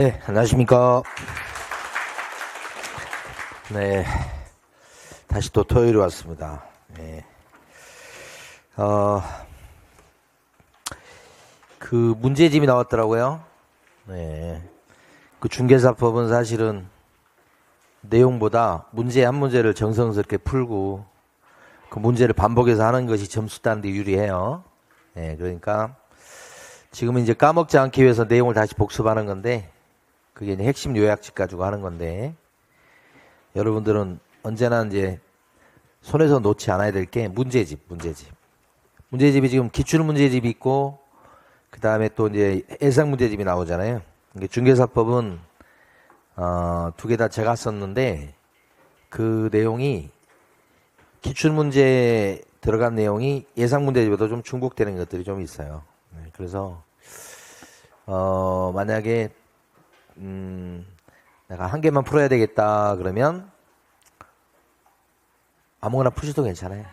네, 안녕하십니까. 네, 다시 또 토요일이 왔습니다. 네. 그 문제집이 나왔더라고요. 네. 그 중개사법은 사실은 내용보다 문제 한 문제를 정성스럽게 풀고 그 문제를 반복해서 하는 것이 점수 따는 데 유리해요. 네, 그러니까 지금은 이제 까먹지 않기 위해서 내용을 다시 복습하는 건데 그게 이제 핵심 요약집 가지고 하는 건데 여러분들은 언제나 이제 손에서 놓지 않아야 될 게 문제집. 문제집이 지금 기출 문제집이 있고 그 다음에 또 이제 예상 문제집이 나오잖아요. 중개사법은 두 개 다 제가 썼는데 그 내용이 기출 문제 들어간 내용이 예상 문제집보다 좀 중복되는 것들이 좀 있어요. 그래서 만약에 내가 한 개만 풀어야 되겠다 그러면 아무거나 푸셔도 괜찮아요.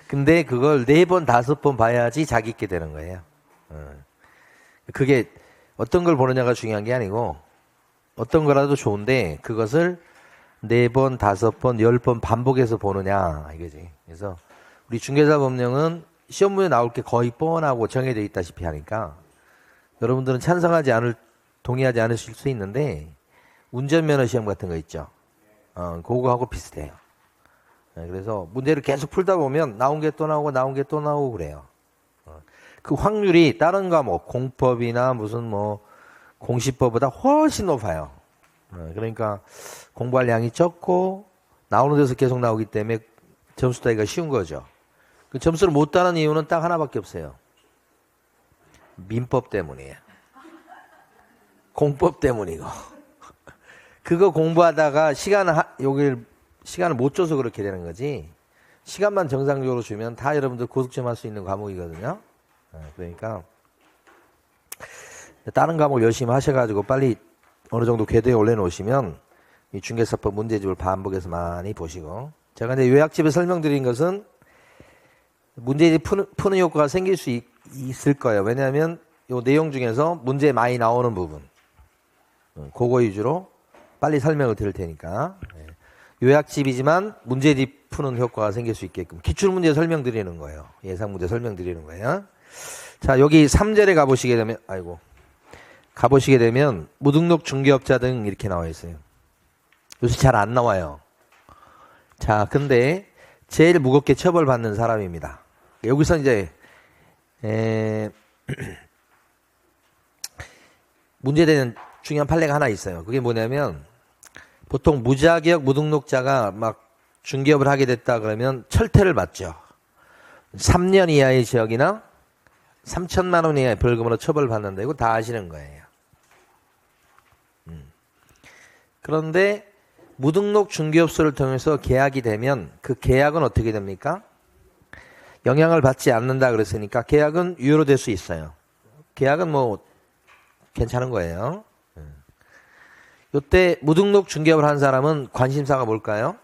근데 그걸 4번, 5번 봐야지 자기 있게 되는 거예요. 그게 어떤 걸 보느냐가 중요한 게 아니고 어떤 거라도 좋은데 그것을 4번, 5번, 10번 반복해서 보느냐 이거지. 그래서 우리 중개사 법령은 시험 문제 나올 게 거의 뻔하고 정해져 있다시피 하니까 여러분들은 동의하지 않으실 수 있는데 운전면허 시험 같은 거 있죠. 그거하고 비슷해요. 그래서 문제를 계속 풀다 보면 나온 게 또 나오고 나온 게 또 나오고 그래요. 그 확률이 다른 과목 공법이나 무슨 뭐 공시법보다 훨씬 높아요. 그러니까 공부할 양이 적고 나오는 데서 계속 나오기 때문에 점수 따기가 쉬운 거죠. 그 점수를 못 따는 이유는 딱 하나밖에 없어요. 민법 때문이에요. 공법 때문이고. 그거 공부하다가 시간을 못 줘서 그렇게 되는 거지. 시간만 정상적으로 주면 다 여러분들 고득점 할 수 있는 과목이거든요. 그러니까 다른 과목 열심히 하셔가지고 빨리 어느 정도 궤도에 올려놓으시면 이 중개사법 문제집을 반복해서 많이 보시고 제가 이제 요약집에 설명드린 것은 문제집 푸는 효과가 생길 수 있을 거예요. 왜냐하면 이 내용 중에서 문제 많이 나오는 부분 그거 위주로 빨리 설명을 드릴 테니까 요약집이지만 문제집 푸는 효과가 생길 수 있게끔 기출문제 설명드리는 거예요. 예상문제 설명드리는 거예요. 자, 여기 3절에 가보시게 되면 무등록 중개업자 등 이렇게 나와 있어요. 요새 잘 안 나와요. 자, 근데 제일 무겁게 처벌받는 사람입니다. 여기서 이제 문제되는 중요한 판례가 하나 있어요. 그게 뭐냐면 보통 무자격 무등록자가 막 중개업을 하게 됐다 그러면 철퇴를 받죠. 3년 이하의 징역이나 3천만 원 이하의 벌금으로 처벌받는다. 이거 다 아시는 거예요. 그런데 무등록 중개업소를 통해서 계약이 되면 그 계약은 어떻게 됩니까? 영향을 받지 않는다 그랬으니까 계약은 유효로 될 수 있어요. 계약은 뭐 괜찮은 거예요. 이때 무등록 중개업을 한 사람은 관심사가 뭘까요?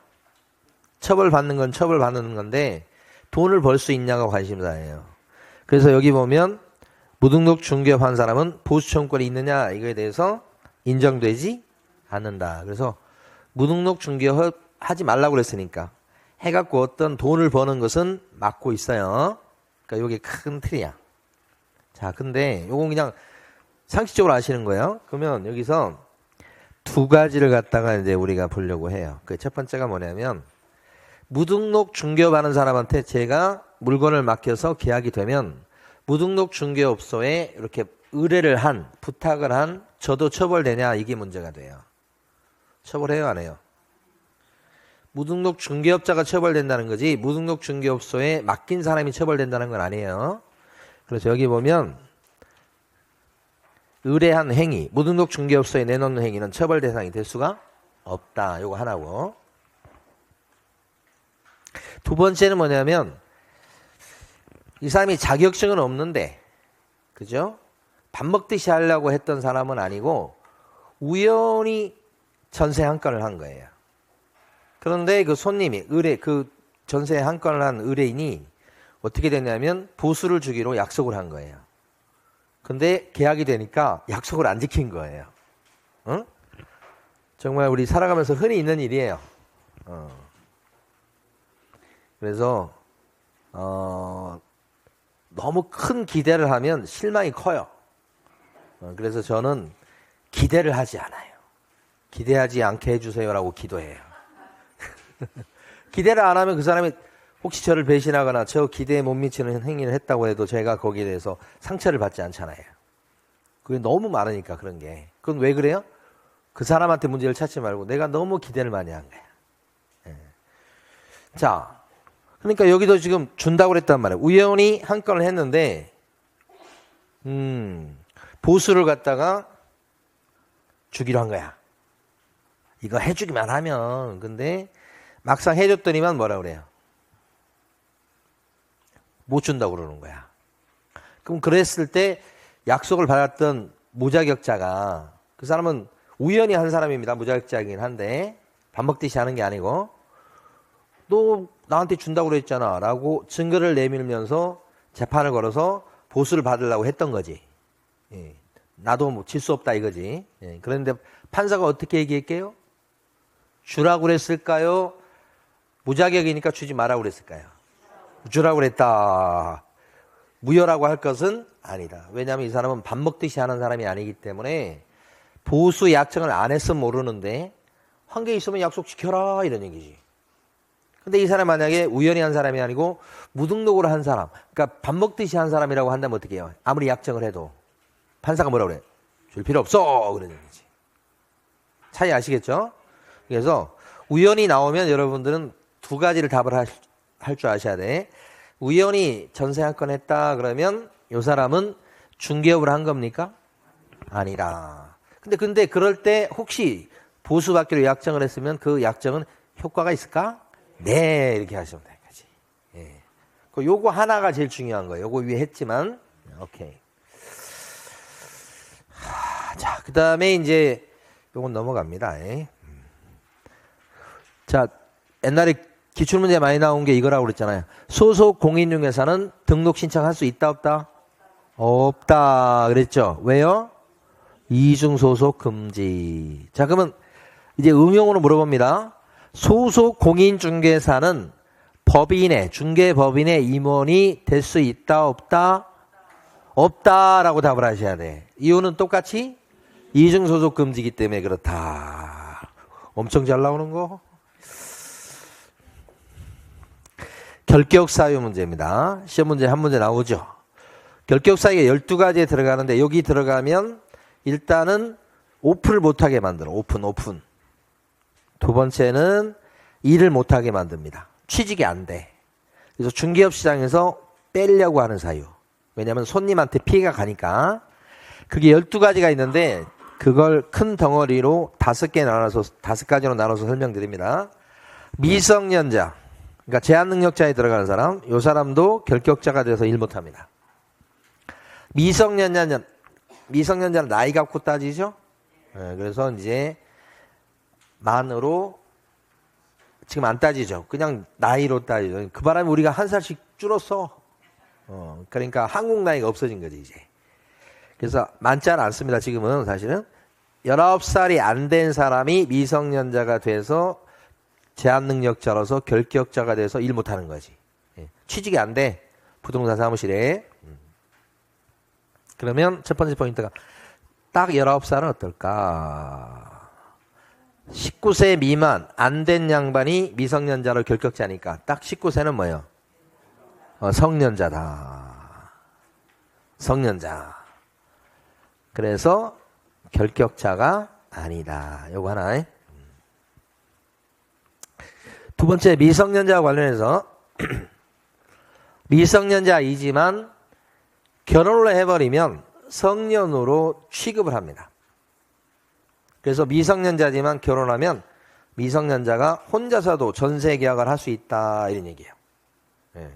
처벌받는 건 처벌받는 건데 돈을 벌 수 있냐가 관심사예요. 그래서 여기 보면 무등록 중개업 한 사람은 보수청구권이 있느냐 이거에 대해서 인정되지 않는다. 그래서 무등록 중개업 하지 말라고 그랬으니까 해갖고 어떤 돈을 버는 것은 막고 있어요. 그러니까 이게 큰 틀이야. 자, 근데 요건 그냥 상식적으로 아시는 거예요. 그러면 여기서 두 가지를 갖다가 이제 우리가 보려고 해요. 그 첫 번째가 뭐냐면 무등록 중개업하는 사람한테 제가 물건을 맡겨서 계약이 되면 무등록 중개업소에 이렇게 부탁을 한 저도 처벌되냐 이게 문제가 돼요. 처벌해요 안 해요? 무등록 중개업자가 처벌된다는 거지 무등록 중개업소에 맡긴 사람이 처벌된다는 건 아니에요. 그래서 여기 보면 의뢰한 행위, 무등록 중개업소에 내놓는 행위는 처벌 대상이 될 수가 없다. 요거 하나고. 두 번째는 뭐냐면 이 사람이 자격증은 없는데 그죠? 밥 먹듯이 하려고 했던 사람은 아니고 우연히 전세 한 건을 한 거예요. 그런데 그 손님이 그 전세 한 건을 한 의뢰인이 어떻게 됐냐면 보수를 주기로 약속을 한 거예요. 근데 계약이 되니까 약속을 안 지킨 거예요. 응? 정말 우리 살아가면서 흔히 있는 일이에요. 그래서 너무 큰 기대를 하면 실망이 커요. 그래서 저는 기대를 하지 않아요. 기대하지 않게 해주세요라고 기도해요. 기대를 안 하면 그 사람이 혹시 저를 배신하거나 저 기대에 못 미치는 행위를 했다고 해도 제가 거기에 대해서 상처를 받지 않잖아요. 그게 너무 많으니까 그런 게. 그건 왜 그래요? 그 사람한테 문제를 찾지 말고 내가 너무 기대를 많이 한 거야. 예. 자, 그러니까 여기도 지금 준다고 그랬단 말이에요. 우연히 한 건을 했는데 보수를 갖다가 주기로 한 거야. 이거 해주기만 하면. 근데 막상 해줬더니만 뭐라 그래요? 못 준다고 그러는 거야. 그럼 그랬을 때 약속을 받았던 무자격자가, 그 사람은 우연히 한 사람입니다. 무자격자이긴 한데 밥 먹듯이 하는 게 아니고, 너 나한테 준다고 그랬잖아 라고 증거를 내밀면서 재판을 걸어서 보수를 받으려고 했던 거지. 예. 나도 뭐 질 수 없다 이거지. 예. 그런데 판사가 어떻게 얘기할게요? 주라고 그랬을까요? 무자격이니까 주지 말라고 그랬을까요? 주라고 그랬다. 무효라고 할 것은 아니다. 왜냐하면 이 사람은 밥 먹듯이 하는 사람이 아니기 때문에 보수 약정을 안 했으면 모르는데 관계 있으면 약속 지켜라 이런 얘기지. 근데 이 사람 만약에 우연히 한 사람이 아니고 무등록으로 한 사람, 그러니까 밥 먹듯이 한 사람이라고 한다면 어떻게 해요? 아무리 약정을 해도 판사가 뭐라고 그래? 줄 필요 없어 그런 얘기지. 차이 아시겠죠? 그래서 우연히 나오면 여러분들은 두 가지를 답을 할 줄 아셔야 돼. 우연히 전세 한 건 했다 그러면 이 사람은 중개업을 한 겁니까? 아니라. 근데 그럴 때 혹시 보수받기로 약정을 했으면 그 약정은 효과가 있을까? 네, 이렇게 하시면 되는 거지. 예. 요거 하나가 제일 중요한 거예요. 요거 위에 했지만, 오케이. 자, 그 다음에 이제 요건 넘어갑니다. 예. 자, 옛날에 기출문제 많이 나온 게 이거라고 그랬잖아요. 소속 공인중개사는 등록 신청할 수 있다 없다? 없다 그랬죠. 왜요? 이중 소속 금지. 자, 그러면 이제 응용으로 물어봅니다. 소속 공인중개사는 법인의 중개법인의 임원이 될 수 있다 없다? 없다라고 답을 하셔야 돼. 이유는 똑같이 이중 소속 금지이기 때문에 그렇다. 엄청 잘 나오는 거. 결격 사유 문제입니다. 시험 문제 한 문제 나오죠. 결격 사유가 12가지에 들어가는데 여기 들어가면 일단은 오픈을 못하게 만들어. 오픈. 두 번째는 일을 못하게 만듭니다. 취직이 안 돼. 그래서 중개업 시장에서 빼려고 하는 사유. 왜냐하면 손님한테 피해가 가니까. 그게 12가지가 있는데 그걸 큰 덩어리로 5가지로 나눠서 설명드립니다. 미성년자. 그러니까 제한능력자에 들어가는 사람, 이 사람도 결격자가 돼서 일 못합니다. 미성년자는 나이 갖고 따지죠. 네, 그래서 이제 만으로 지금 안 따지죠. 그냥 나이로 따지죠. 그 바람에 우리가 한 살씩 줄었어. 그러니까 한국 나이가 없어진 거지 이제. 그래서 많지 않습니다. 지금은 사실은 19살이 안 된 사람이 미성년자가 돼서 제한능력자로서 결격자가 돼서 일 못하는 거지. 취직이 안 돼. 부동산 사무실에. 그러면 첫 번째 포인트가 딱 19살은 어떨까? 19세 미만 안 된 양반이 미성년자로 결격자니까 딱 19세는 뭐예요? 성년자다. 성년자. 그래서 결격자가 아니다. 요거 하나. 두 번째 미성년자와 관련해서 미성년자이지만 결혼을 해버리면 성년으로 취급을 합니다. 그래서 미성년자지만 결혼하면 미성년자가 혼자서도 전세 계약을 할 수 있다 이런 얘기예요. 예.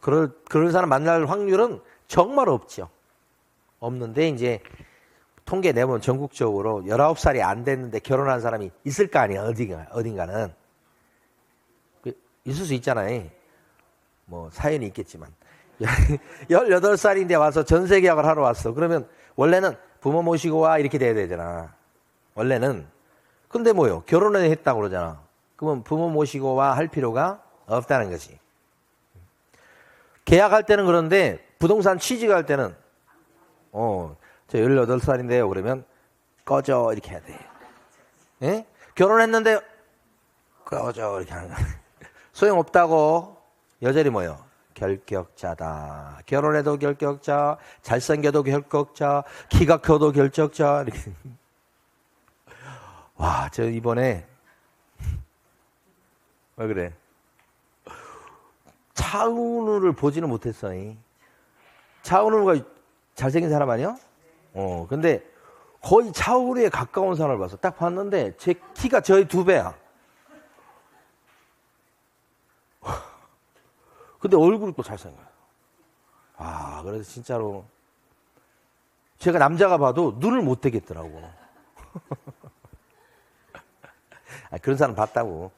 그럴 사람 만날 확률은 정말 없죠. 없는데 이제 통계 내보면 전국적으로 19살이 안 됐는데 결혼한 사람이 있을 거 아니에요. 어딘가는. 있을 수 있잖아요. 뭐 사연이 있겠지만 18살인데 와서 전세 계약을 하러 왔어. 그러면 원래는 부모 모시고 와 이렇게 돼야 되잖아. 원래는. 근데 뭐요? 결혼을 했다고 그러잖아. 그러면 부모 모시고 와 할 필요가 없다는 거지. 계약할 때는 그런데 부동산 취직할 때는 저 18살인데요. 그러면 꺼져 이렇게 해야 돼. 예? 결혼했는데 꺼져 이렇게 하는 거야. 소용없다고. 여전히 뭐요? 결격자다. 결혼해도 결격자, 잘생겨도 결격자, 키가 커도 결격자. 이렇게. 와, 저 이번에 왜 그래? 차은우를 보지는 못했어. 차은우가 잘생긴 사람 아니야? 근데 거의 차은우에 가까운 사람을 봤어. 딱 봤는데 제 키가 저희 2배야. 근데 얼굴이 또 잘생겨요. 그래서 진짜로 제가 남자가 봐도 눈을 못 떼겠더라고. 그런 사람 봤다고.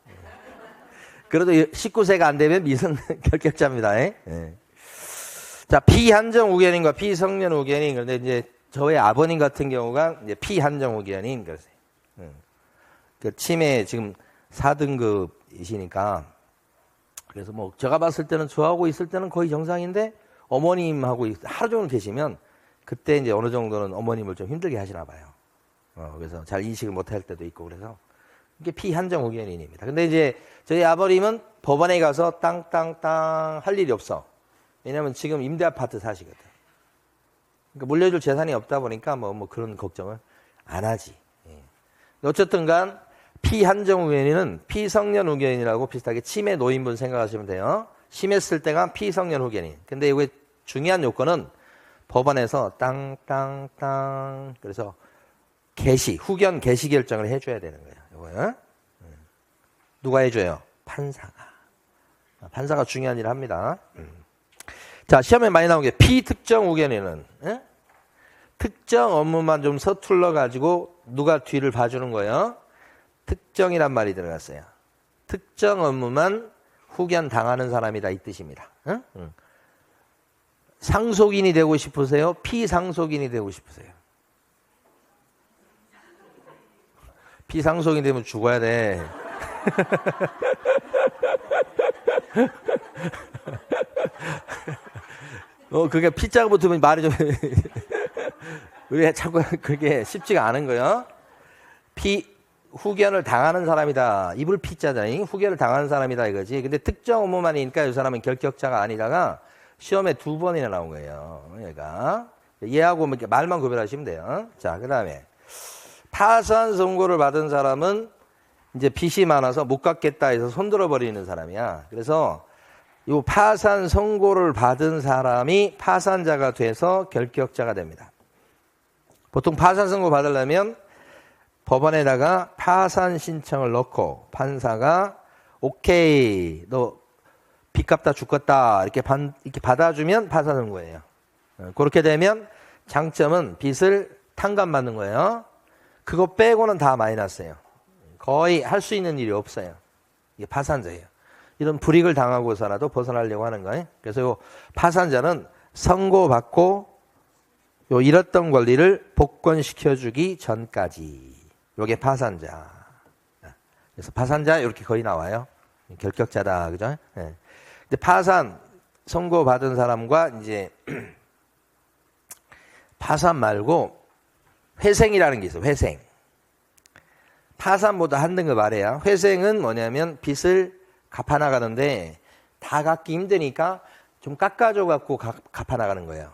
그래도 19세가 안 되면 미성 결격자입니다. 예. 자, 피한정 우견인과 피성년 우견인. 그런데 이제 저의 아버님 같은 경우가 이제 피한정 우견인. 그 치매 지금 4등급이시니까. 그래서 뭐 제가 봤을 때는 저하고 있을 때는 거의 정상인데 어머님하고 하루 종일 계시면 그때 이제 어느 정도는 어머님을 좀 힘들게 하시나 봐요. 그래서 잘 인식을 못할 때도 있고 그래서 이게 피한정 우견인입니다. 근데 이제 저희 아버님은 법원에 가서 땅 할 일이 없어. 왜냐면 지금 임대 아파트 사시거든. 그러니까 물려줄 재산이 없다 보니까 뭐 그런 걱정을 안 하지. 어쨌든 간 피한정 우견인은 피성년 우견인이라고 비슷하게 치매 노인분 생각하시면 돼요. 심했을 때가 피성년 우견인. 근데 이게 중요한 요건은 법원에서 땅 그래서 후견 개시 결정을 해줘야 되는 거예요. 이거요. 누가 해줘요? 판사가 중요한 일을 합니다. 자, 시험에 많이 나온 게 피특정 우견인은 특정 업무만 좀 서툴러 가지고 누가 뒤를 봐주는 거예요? 특정이란 말이 들어갔어요. 특정 업무만 후견 당하는 사람이다 이 뜻입니다. 상속인이 되고 싶으세요? 피상속인이 되고 싶으세요? 피상속인이 되면 죽어야 돼. 그게 피자가 붙으면 말이 좀 우리 자꾸 그게 쉽지가 않은 거예요. 후견을 당하는 사람이다. 입을 피자다니 후견을 당하는 사람이다 이거지. 근데 특정 업무만이니까 이 사람은 결격자가 아니다가 시험에 2번이나 나온 거예요. 얘가 얘하고 이렇게 말만 구별하시면 돼요. 자, 그다음에 파산 선고를 받은 사람은 이제 빚이 많아서 못 갚겠다 해서 손들어 버리는 사람이야. 그래서 이 파산 선고를 받은 사람이 파산자가 돼서 결격자가 됩니다. 보통 파산 선고 받으려면 법원에다가 파산 신청을 넣고 판사가 오케이 너 빚 갚다 죽겠다 이렇게 받아주면 파산 선고예요. 그렇게 되면 장점은 빚을 탕감받는 거예요. 그거 빼고는 다 마이너스예요. 거의 할 수 있는 일이 없어요. 이게 파산자예요. 이런 불이익을 당하고서라도 벗어나려고 하는 거예요. 그래서 요 파산자는 선고받고 요 잃었던 권리를 복권시켜주기 전까지. 요게 파산자. 그래서 파산자 이렇게 거의 나와요. 결격자다, 그죠? 네. 근데 파산 선고받은 사람과 이제 파산 말고 회생이라는 게 있어요. 회생. 파산보다 한 등급 아래야. 회생은 뭐냐면 빚을 갚아나가는데 다 갚기 힘드니까 좀 깎아줘 갖고 갚아나가는 거예요.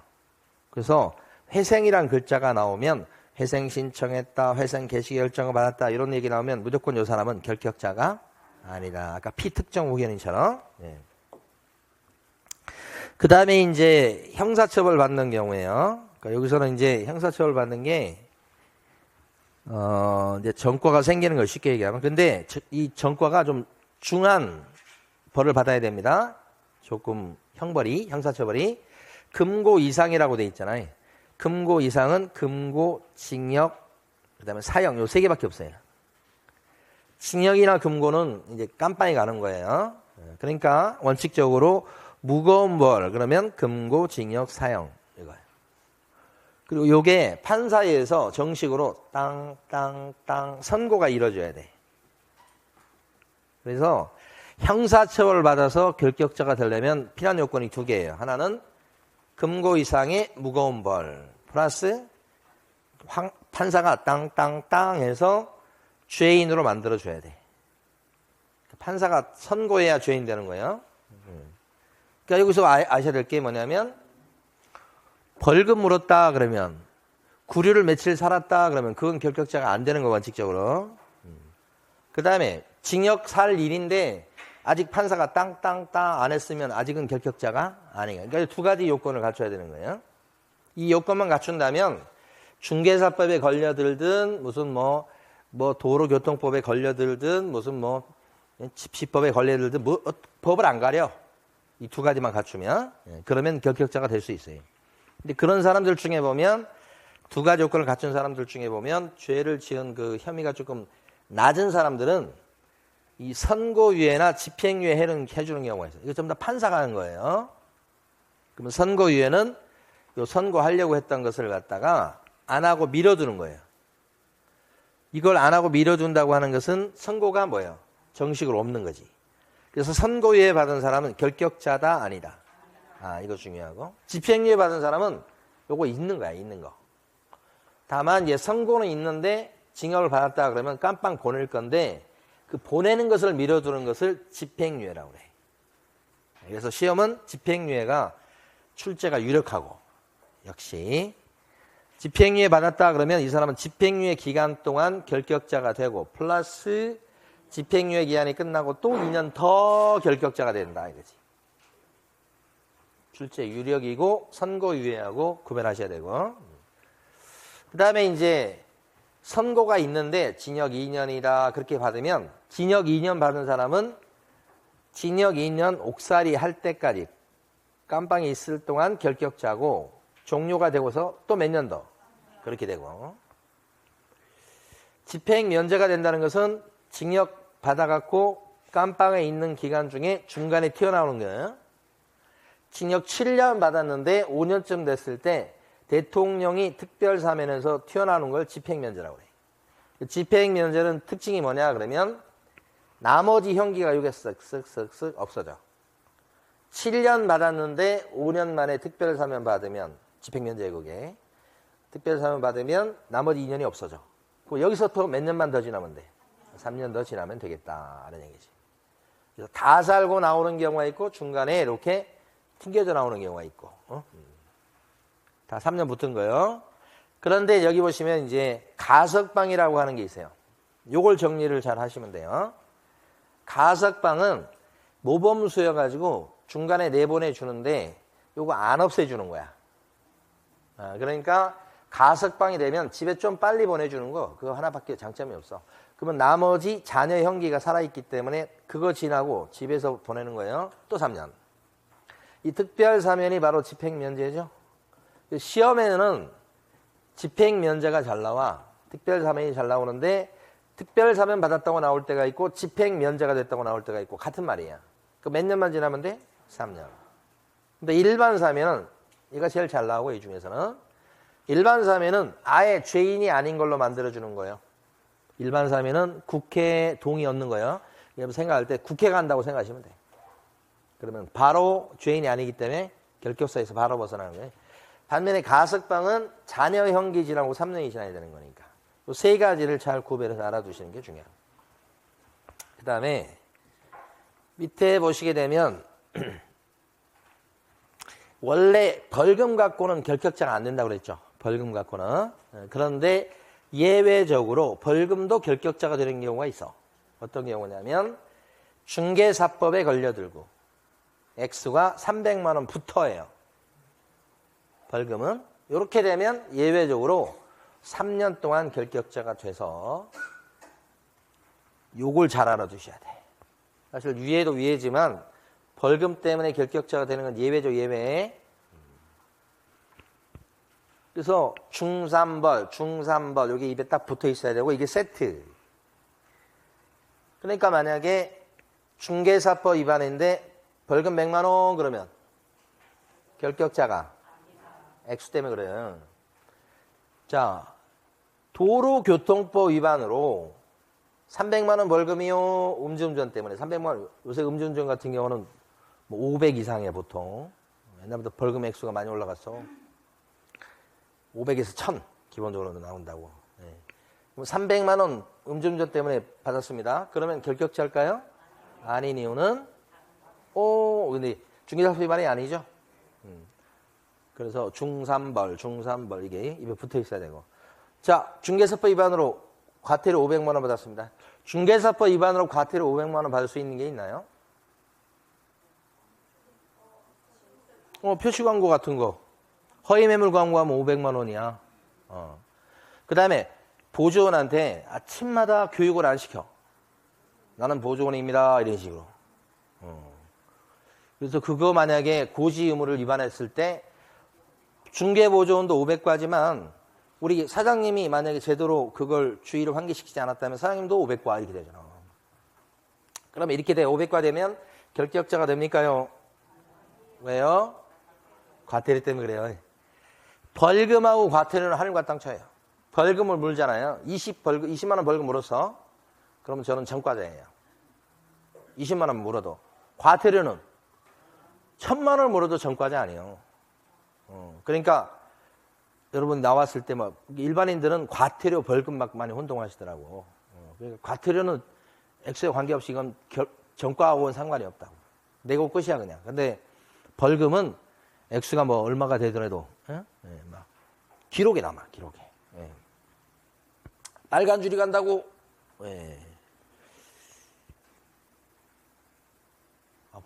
그래서 회생이란 글자가 나오면 회생 신청했다, 회생 개시 결정을 받았다 이런 얘기 나오면 무조건 이 사람은 결격자가 아니다. 아까 피특정 우견인처럼. 네. 그 다음에 이제 형사처벌 받는 경우에요. 그러니까 여기서는 이제 형사처벌 받는 게 이제 전과가 생기는 걸 쉽게 얘기하면. 근데 이 전과가 좀 중한 벌을 받아야 됩니다. 조금 형사처벌이. 금고 이상이라고 돼 있잖아요. 금고 이상은 금고, 징역, 그 다음에 사형, 요 3개밖에 없어요. 징역이나 금고는 이제 깜빵에 가는 거예요. 그러니까 원칙적으로 무거운 벌 그러면 금고, 징역, 사형 이거예요. 그리고 요게 판사에서 정식으로 땅 선고가 이루어져야 돼. 그래서 형사처벌을 받아서 결격자가 되려면 필요한 요건이 두 개예요. 하나는 금고 이상의 무거운 벌 플러스 판사가 땅 해서 죄인으로 만들어줘야 돼. 판사가 선고해야 죄인 되는 거예요. 그러니까 여기서 아셔야 될 게 뭐냐면 벌금 물었다 그러면 구류를 며칠 살았다 그러면 그건 결격자가 안 되는 거 원칙적으로. 그 다음에 징역 살 일인데 아직 판사가 땅 안 했으면 아직은 결격자가 아니에요. 그러니까 두 가지 요건을 갖춰야 되는 거예요. 이 요건만 갖춘다면 중개사법에 걸려들든 무슨 뭐 도로교통법에 걸려들든 무슨 집시법에 걸려들든 법을 안 가려. 이 두 가지만 갖추면 그러면 결격자가 될 수 있어요. 근데 그런 사람들 중에 보면 두 가지 요건을 갖춘 사람들 중에 보면 죄를 지은 그 혐의가 조금 낮은 사람들은 이 선고유예나 집행유예 해주는 경우가 있어요. 이거 전부 다 판사가 하는 거예요. 그러면 선고유예는 요 선고하려고 했던 것을 갖다가 안 하고 미뤄두는 거예요. 이걸 안 하고 미뤄둔다고 하는 것은 선고가 뭐예요? 정식으로 없는 거지. 그래서 선고유예 받은 사람은 결격자다 아니다. 이거 중요하고. 집행유예 받은 사람은 요거 있는 거야, 있는 거. 다만 이제 선고는 있는데 징역을 받았다 그러면 깜빵 보낼 건데 그 보내는 것을 미뤄두는 것을 집행유예라고 그래. 그래서 시험은 집행유예가 출제가 유력하고 역시 집행유예 받았다 그러면 이 사람은 집행유예 기간 동안 결격자가 되고 플러스 집행유예 기간이 끝나고 또 2년 더 결격자가 된다 이거지. 출제 유력이고 선고유예하고 구별하셔야 되고. 그 다음에 이제 선고가 있는데 징역 2년이다 그렇게 받으면 징역 2년 받은 사람은 징역 2년 옥살이 할 때까지 깜빵에 있을 동안 결격자고 종료가 되고서 또 몇 년 더 그렇게 되고. 집행 면제가 된다는 것은 징역 받아갖고 깜빵에 있는 기간 중에 중간에 튀어나오는 거예요. 징역 7년 받았는데 5년쯤 됐을 때 대통령이 특별사면에서 튀어나오는 걸 집행면제라고 해요. 집행면제는 특징이 뭐냐 그러면 나머지 형기가 여기에 쓱쓱쓱쓱 없어져. 7년 받았는데 5년 만에 특별사면 받으면 집행면제예요 그게. 특별사면 받으면 나머지 2년이 없어져. 여기서 또 몇 년만 더 지나면 돼. 3년 더 지나면 되겠다 라는 얘기지. 그래서 다 살고 나오는 경우가 있고 중간에 이렇게 튕겨져 나오는 경우가 있고. 다 3년 붙은 거예요. 그런데 여기 보시면 이제 가석방이라고 하는 게 있어요. 요걸 정리를 잘 하시면 돼요. 가석방은 모범수여가지고 중간에 내보내 주는데 요거 안 없애주는 거야. 그러니까 가석방이 되면 집에 좀 빨리 보내주는 거 그거 하나밖에 장점이 없어. 그러면 나머지 자녀 형기가 살아있기 때문에 그거 지나고 집에서 보내는 거예요. 또 3년. 이 특별사면이 바로 집행면제죠. 시험에는 집행면제가 잘 나와. 특별사면이 잘 나오는데 특별사면 받았다고 나올 때가 있고 집행면제가 됐다고 나올 때가 있고 같은 말이야. 몇 년만 지나면 돼? 3년. 근데 일반 사면은 얘가 제일 잘 나오고 이 중에서는 일반 사면은 아예 죄인이 아닌 걸로 만들어주는 거예요. 일반 사면은 국회 동의 얻는 거예요. 여러분 생각할 때 국회가 한다고 생각하시면 돼. 그러면 바로 죄인이 아니기 때문에 결격사에서 바로 벗어나는 거예요. 반면에 가석방은 자녀 형기 지나고 3년이 지나야 되는 거니까. 이 세 가지를 잘 구별해서 알아두시는 게 중요합니다. 그 다음에 밑에 보시게 되면 원래 벌금 갖고는 결격자가 안 된다고 그랬죠. 벌금 갖고는. 그런데 예외적으로 벌금도 결격자가 되는 경우가 있어. 어떤 경우냐면 중개사법에 걸려들고 액수가 300만 원 붙어요. 벌금은. 이렇게 되면 예외적으로 3년 동안 결격자가 돼서 요걸 잘 알아두셔야 돼. 사실 위에도 위에지만 벌금 때문에 결격자가 되는 건 예외죠, 예외. 그래서 중삼벌, 여기 입에 딱 붙어 있어야 되고 이게 세트. 그러니까 만약에 중개사법 위반인데 벌금 100만 원 그러면 결격자가 액수 때문에 그래요. 자, 도로교통법 위반으로 300만 원 벌금이요. 음주운전 때문에 300만 원. 요새 음주운전 같은 경우는 뭐 500 이상이에요, 보통. 옛날부터 벌금 액수가 많이 올라갔어. 500에서 1000 기본적으로 나온다고. 네. 그럼 300만 원 음주운전 때문에 받았습니다. 그러면 결격자일까요? 아닌 이유는 근데 중개사법 위반이 아니죠. 그래서 중삼벌 이게 입에 붙어 있어야 되고. 자, 중개사법 위반으로 과태료 500만 원 받았습니다. 중개사법 위반으로 과태료 500만 원 받을 수 있는 게 있나요? 표시 광고 같은 거. 허위 매물 광고하면 500만 원이야. 그 다음에 보조원한테 아침마다 교육을 안 시켜. 나는 보조원입니다. 이런 식으로. 그래서 그거 만약에 고지 의무를 위반했을 때 중개보조원도 500과지만 우리 사장님이 만약에 제대로 그걸 주의를 환기시키지 않았다면 사장님도 500과 이렇게 되잖아. 그러면 이렇게 돼. 500과 되면 결격자가 됩니까요? 왜요? 과태료 때문에 그래요. 벌금하고 과태료는 하늘과 땅 차이에요. 벌금을 물잖아요. 20만 원 벌금 물어서 그러면 저는 전과자예요. 20만 원 물어도. 과태료는 1000만 원을 물어도 전과자 아니에요. 그러니까 여러분 나왔을 때 막 일반인들은 과태료 벌금 막 많이 혼동하시더라고. 그러니까 과태료는 액수에 관계없이 이건 전과하고는 상관이 없다고. 내고 끝이야 그냥. 근데 벌금은 액수가 뭐 얼마가 되더라도 막 기록에 남아. 기록에. 빨간 줄이 간다고.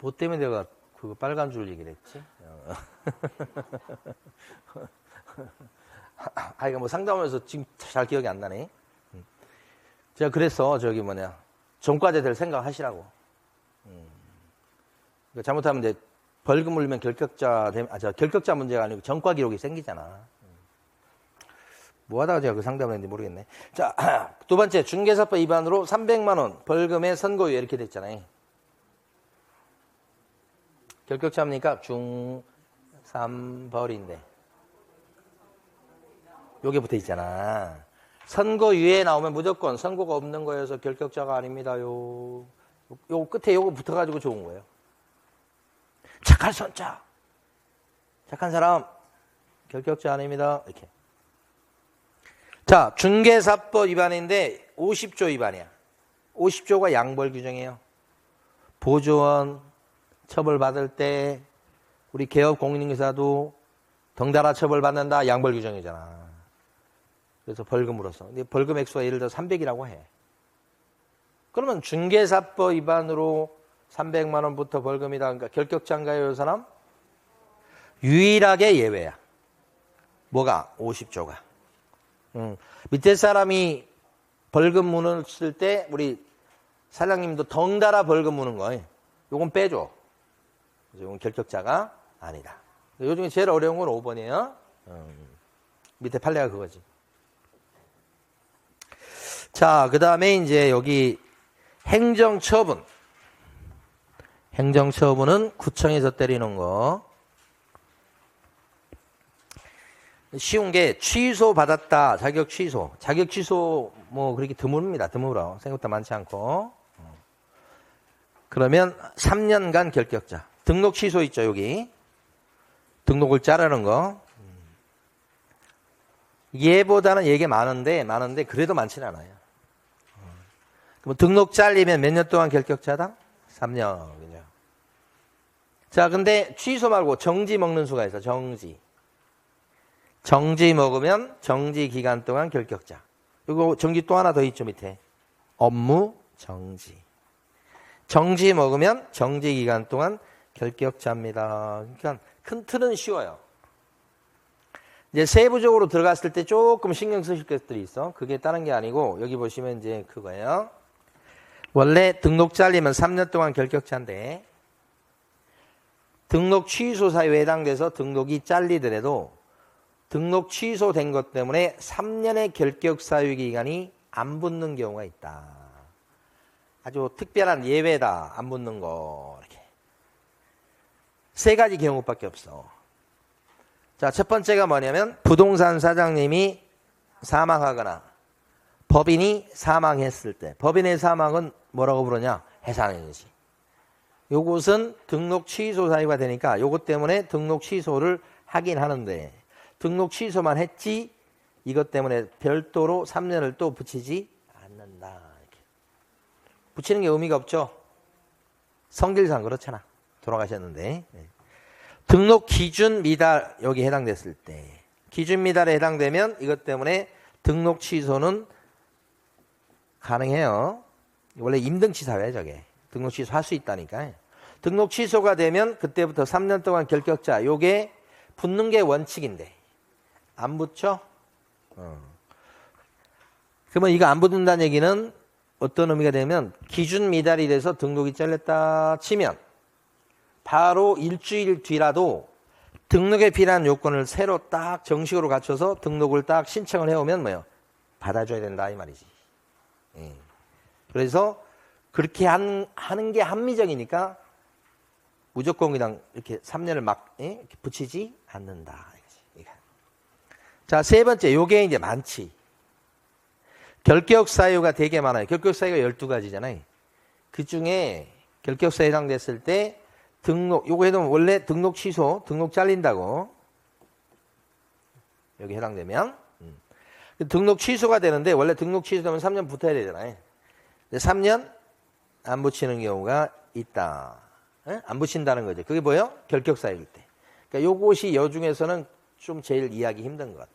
뭐 때문에 내가 그거 빨간 줄 얘기를 했지? 이거 뭐 상담하면서 지금 잘 기억이 안 나네. 제가 그래서 전과자들 생각하시라고. 그러니까 잘못하면 이제 벌금 물리면 결격자 문제가 아니고 전과 기록이 생기잖아. 뭐 하다가 제가 그 상담을 했는지 모르겠네. 자, 두 번째, 중개사법 위반으로 300만 원 벌금의 선고유예 이렇게 됐잖아요. 결격자입니까? 중삼벌인데. 요게 붙어 있잖아. 선고유예 나오면 무조건 선고가 없는 거여서 결격자가 아닙니다요. 요 끝에 요거 붙어가지고 좋은 거예요. 착할 선자. 착한 사람. 결격자 아닙니다. 이렇게. 자, 중개사법 위반인데 50조 위반이야. 50조가 양벌 규정이에요. 보조원 처벌받을 때 우리 개업 공인중개사도 덩달아 처벌받는다. 양벌 규정이잖아. 그래서 벌금으로서. 근데 벌금 액수가 예를 들어 300이라고 해. 그러면 중개사법 위반으로 300만 원부터 벌금이다. 그러니까 결격자인가요, 이 사람? 유일하게 예외야. 뭐가? 50조가. 밑에 사람이 벌금 무는 때 우리 사장님도 덩달아 벌금 무는 거예요. 요건 빼줘. 그래서 이건 결격자가 아니다. 요 중에 제일 어려운 건 5번이에요. 밑에 판례가 그거지. 자, 그 다음에 이제 여기 행정처분. 행정처분은 구청에서 때리는 거. 쉬운 게 취소받았다. 자격 취소. 자격 취소 뭐 그렇게 드뭅니다. 드물어. 생각보다 많지 않고. 그러면 3년간 결격자. 등록 취소 있죠, 여기. 등록을 자르는 거. 얘보다는 얘기 많은데 그래도 많지는 않아요. 그럼 등록 잘리면 몇 년 동안 결격자다? 3년. 그죠? 자, 근데 취소 말고 정지 먹는 수가 있어. 정지 먹으면 정지 기간 동안 결격자. 이거 정지 또 하나 더 있죠, 밑에. 업무 정지. 정지 먹으면 정지 기간 동안 결격자입니다. 그러니까 큰 틀은 쉬워요. 이제 세부적으로 들어갔을 때 조금 신경 쓰실 것들이 있어. 그게 다른 게 아니고 여기 보시면 이제 그거예요. 원래 등록 잘리면 3년 동안 결격자인데 등록 취소 사유에 해당돼서 등록이 잘리더라도 등록 취소된 것 때문에 3년의 결격 사유 기간이 안 붙는 경우가 있다. 아주 특별한 예외다. 안 붙는 거. 이렇게. 세 가지 경우밖에 없어. 자, 첫 번째가 뭐냐면 부동산 사장님이 사망하거나 법인이 사망했을 때, 법인의 사망은 뭐라고 부르냐? 해산행위지. 요것은 등록 취소 사유가 되니까 요것 때문에 등록 취소를 하긴 하는데 등록 취소만 했지 이것 때문에 별도로 3년을 또 붙이지 않는다. 이렇게. 붙이는 게 의미가 없죠. 성질상 그렇잖아. 돌아가셨는데. 네. 등록 기준 미달 여기 해당됐을 때 기준 미달에 해당되면 이것 때문에 등록 취소는 가능해요. 원래 임등치 사회야 저게. 등록 취소할 수 있다니까. 등록 취소가 되면 그때부터 3년 동안 결격자 요게 붙는 게 원칙인데 안 붙죠? 그러면 이거 안 붙는다는 얘기는 어떤 의미가 되면 기준 미달이 돼서 등록이 잘렸다 치면 바로 일주일 뒤라도 등록에 필요한 요건을 새로 딱 정식으로 갖춰서 등록을 딱 신청을 해오면 뭐예요? 받아줘야 된다 이 말이지. 그래서 그렇게 하는 게 합리적이니까 무조건 그냥 이렇게 3년을 막 이렇게 붙이지 않는다. 자, 세 번째 요게 이제 많지. 결격 사유가 되게 많아요. 결격 사유가 12가지잖아요. 그 중에 결격 사유 해당됐을 때 등록 요거 해도 원래 등록 취소, 등록 잘린다고 여기 해당되면 등록 취소가 되는데 원래 등록 취소되면 3년 붙어야 되잖아요. 3년 안 붙이는 경우가 있다. 안 붙인다는 거죠. 그게 뭐예요? 결격 사유일 때. 그러니까 요것이 여 중에서는 좀 제일 이해하기 힘든 것 같아.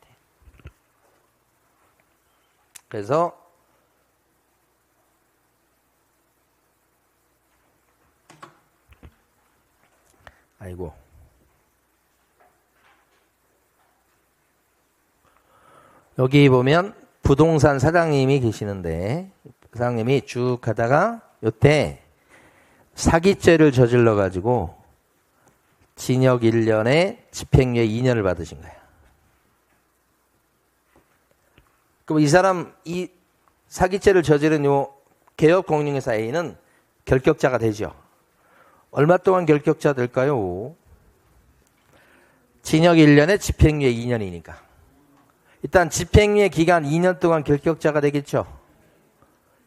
그래서 아이고 여기 보면 부동산 사장님이 계시는데 그 사장님이 쭉 가다가 요때 사기죄를 저질러 가지고 징역 1년에 집행유예 2년을 받으신 거예요. 그럼 이 사람 이 사기죄를 저지른 요 개업공인중개사 A는 결격자가 되죠. 얼마 동안 결격자 될까요? 징역 1년에 집행유예 2년이니까. 일단 집행유예 기간 2년 동안 결격자가 되겠죠.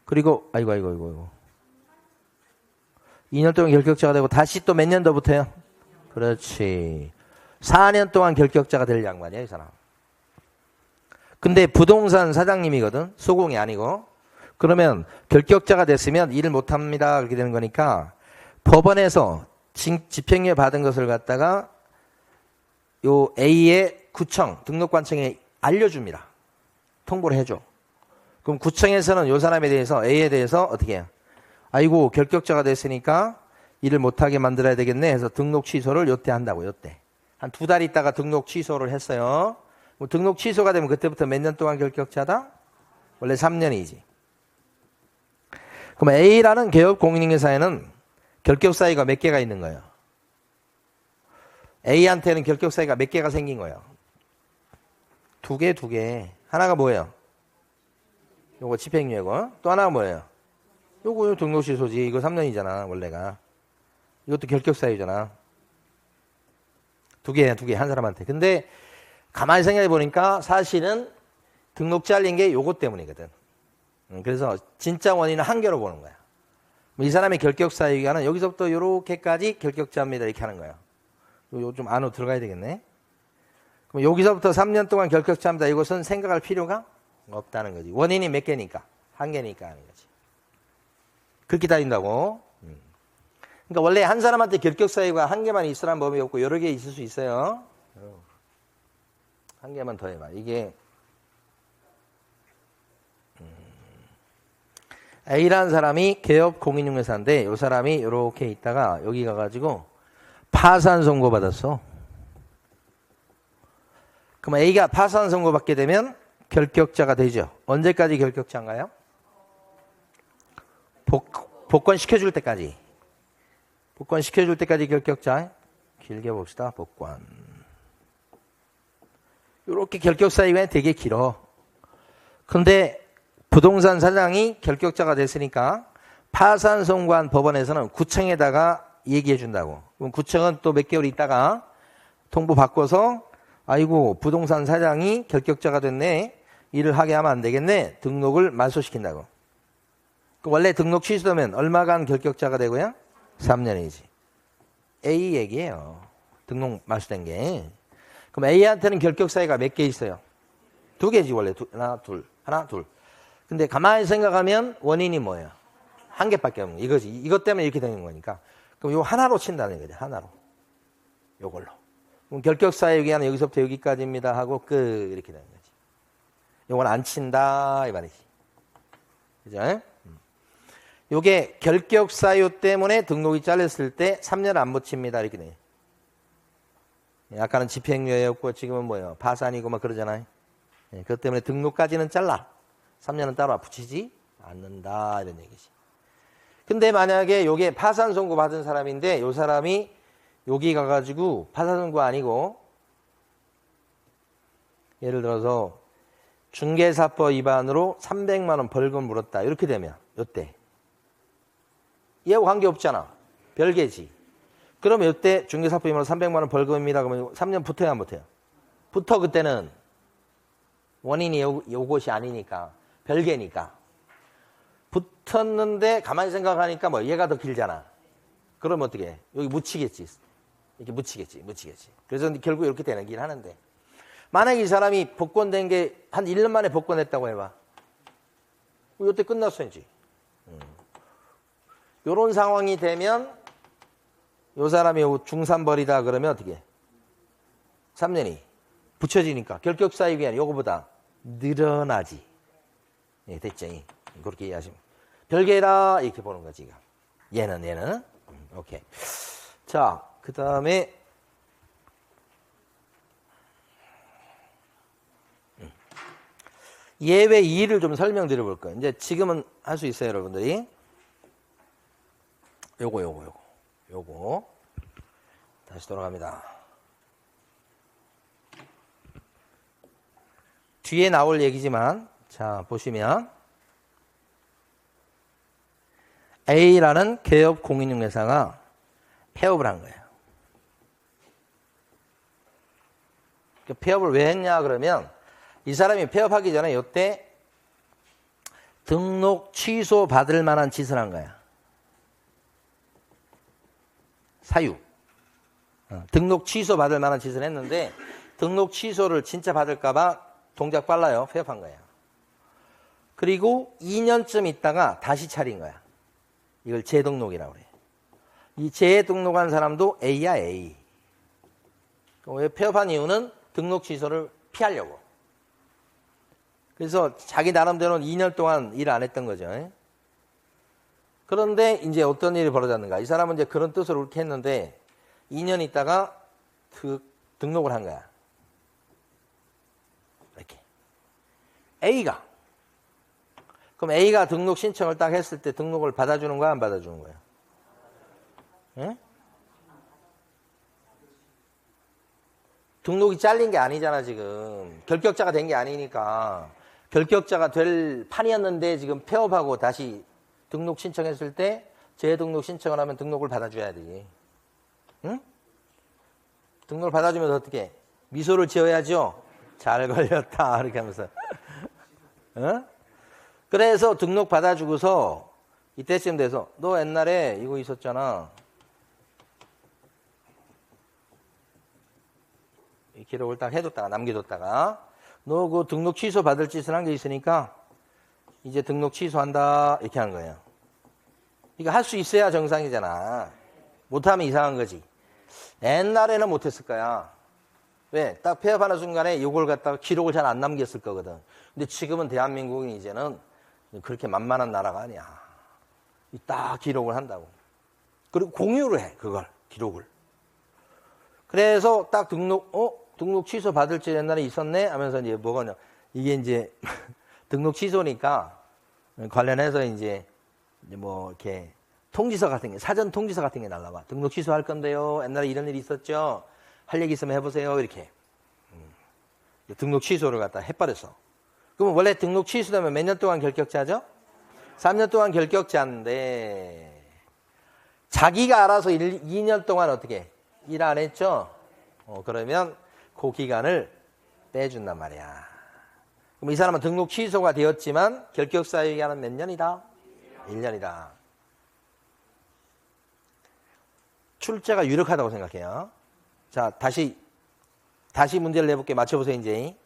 그리고 아이고 2년 동안 결격자가 되고 다시 또 몇 년 더 붙어요? 그렇지. 4년 동안 결격자가 될 양반이야 이 사람. 근데 부동산 사장님이거든. 소공이 아니고. 그러면 결격자가 됐으면 일을 못합니다. 그렇게 되는 거니까 법원에서 집행유예 받은 것을 갖다가 요 A의 구청, 등록관청에 알려줍니다. 통보를 해줘. 그럼 구청에서는 요 사람에 대해서 A에 대해서 어떻게 해요? 아이고 결격자가 됐으니까 일을 못하게 만들어야 되겠네 해서 등록 취소를 요때 한다고. 요때 한 2달 있다가 등록 취소를 했어요. 뭐 등록 취소가 되면 그때부터 몇 년 동안 결격자다? 원래 3년이지. 그럼 A라는 개업공인중개사에는 결격 사유가 몇 개가 있는 거예요? A한테는 결격 사유가 몇 개가 생긴 거예요? 2개. 하나가 뭐예요? 요거 집행유예고. 또 하나가 뭐예요? 요거 등록 취소지. 이거 3년이잖아 원래가. 이것도 결격 사유잖아. 2개 한 사람한테. 근데 가만히 생각해 보니까 사실은 등록 잘린 게 요것 때문이거든. 그래서 진짜 원인은 한 개로 보는 거야. 이 사람의 결격 사유기간은 여기서부터 요렇게까지 결격자입니다 이렇게 하는 거예요. 요 좀 안으로 들어가야 되겠네. 그럼 여기서부터 3년 동안 결격자입니다. 이것은 생각할 필요가 없다는 거지. 원인이 몇 개니까? 한 개니까 하는 거지. 그렇게 다닌다고. 그러니까 원래 한 사람한테 결격 사유가 한 개만 있으라는 법이 없고 여러 개 있을 수 있어요. 한 개만 더 해봐. 이게 A라는 사람이 개업 공인중개사인데 이 사람이 이렇게 있다가 여기 가가지고 파산 선고 받았어. 그럼 A가 파산 선고 받게 되면 결격자가 되죠. 언제까지 결격자인가요? 복권 시켜줄 때까지. 복권 시켜줄 때까지 결격자. 길게 봅시다. 복권. 이렇게 결격 사유가 되게 길어. 근데 부동산 사장이 결격자가 됐으니까 파산 선고한 법원에서는 구청에다가 얘기해 준다고. 그럼 구청은 또 몇 개월 있다가 통보 바꿔서 아이고 부동산 사장이 결격자가 됐네. 일을 하게 하면 안 되겠네. 등록을 말소시킨다고. 원래 등록 취소되면 얼마간 결격자가 되고요? 3년이지. A 얘기예요. 등록 말소된 게. 그럼 A한테는 결격 사유가 몇 개 있어요? 2개지 원래. 하나, 둘. 근데 가만히 생각하면 원인이 뭐예요? 1개밖에 없는 거. 이거지. 이것 때문에 이렇게 되는 거니까. 그럼 이거 하나로 친다는 거죠. 하나로. 요걸로. 그럼 결격 사유 기한은 여기서부터 여기까지입니다 하고 끝 이렇게 되는 거지. 요건 안 친다 이 말이지. 그죠? 요게 결격 사유 때문에 등록이 잘렸을 때 3년 안 붙입니다 이렇게 돼. 아까는 집행유예였고 지금은 뭐예요? 파산이고 막 그러잖아요. 그것 때문에 등록까지는 잘라. 3년은 따로 붙이지 않는다 이런 얘기지. 근데 만약에 요게 파산 선고 받은 사람인데 요 사람이 여기 가가지고 파산 선고 아니고 예를 들어서 중개사법 위반으로 300만 원 벌금 물었다 이렇게 되면 요때 얘하고 관계없잖아. 별개지. 그럼 이때 중개사법 위반으로 300만 원 벌금입니다. 그러면 3년 붙어야 안 붙어요? 붙어 그때는 원인이 요것이 아니니까 별개니까. 붙었는데 가만히 생각하니까 뭐 얘가 더 길잖아. 그럼 어떻게 해? 여기 묻히겠지. 이렇게 묻히겠지. 그래서 결국 이렇게 되긴 하는데 만약에 이 사람이 복권된 게 한 1년 만에 복권했다고 해봐. 이때 끝났어야지. 요런 상황이 되면 요 사람이 중산벌이다 그러면 어떻게 해? 3년이 붙여지니까 결격사유 기한이 요거보다 늘어나지. 예, 됐죠? 그렇게 이해하시면 별개라 이렇게 보는 거지. 얘는 오케이. 자, 그 다음에 예외 2를 좀 설명드려 볼 거예요. 이제 지금은 할 수 있어요, 여러분들이. 요거. 다시 돌아갑니다. 뒤에 나올 얘기지만, 자, 보시면, A라는 개업 공인중개사가 폐업을 한 거예요. 폐업을 왜 했냐, 그러면, 이 사람이 폐업하기 전에 이때 등록 취소 받을 만한 짓을 한 거야. 사유. 등록 취소 받을 만한 짓을 했는데 등록 취소를 진짜 받을까봐 동작 빨라요. 폐업한 거예요. 그리고 2년쯤 있다가 다시 차린 거야. 이걸 재등록이라고 그래. 이 재등록한 사람도 A야 A. 왜 폐업한 이유는 등록 취소를 피하려고. 그래서 자기 나름대로는 2년 동안 일 안 했던 거죠. 그런데 이제 어떤 일이 벌어졌는가. 이 사람은 이제 그런 뜻으로 그렇게 했는데 2년 있다가 등록을 한 거야. 이렇게. A가. 그럼 A가 등록 신청을 딱 했을 때 등록을 받아주는 거야, 안 받아주는 거야? 예? 등록이 잘린 게 아니잖아, 지금. 결격자가 된 게 아니니까. 결격자가 될 판이었는데 지금 폐업하고 다시 등록 신청했을 때 재등록 신청을 하면 등록을 받아줘야 되지. 응? 등록을 받아주면서 어떻게? 미소를 지어야죠. 잘 걸렸다 이렇게 하면서. 어? 그래서 등록 받아주고서 이때쯤 돼서 너 옛날에 이거 있었잖아. 이 기록을 딱 해뒀다가 남겨뒀다가 너 그 등록 취소 받을 짓을 한 게 있으니까 이제 등록 취소한다 이렇게 한 거예요. 이거 할 수 있어야 정상이잖아. 못하면 이상한 거지. 옛날에는 못했을 거야. 왜? 딱 폐업하는 순간에 이걸 갖다가 기록을 잘 안 남겼을 거거든. 근데 지금은 대한민국은 이제는 그렇게 만만한 나라가 아니야. 딱 기록을 한다고. 그리고 공유를 해, 그걸, 기록을. 그래서 딱 등록 취소 받을 줄 옛날에 있었네? 하면서 이제 뭐가, 이게 이제 등록 취소니까 관련해서 이제 뭐 이렇게 통지서 같은 게, 사전 통지서 같은 게 날라와. 등록 취소할 건데요. 옛날에 이런 일이 있었죠. 할 얘기 있으면 해보세요. 이렇게. 등록 취소를 갖다 해버렸어. 그러면 원래 등록 취소되면 몇 년 동안 결격자죠? 3년 동안 결격자인데 자기가 알아서 2년 동안 어떻게 일 안 했죠? 그러면 그 기간을 빼준단 말이야. 그럼 이 사람은 등록 취소가 되었지만 결격사유 기간은 몇 년이다? 1년이다. 출제가 유력하다고 생각해요. 자, 다시 문제를 내볼게. 맞춰보세요, 이제.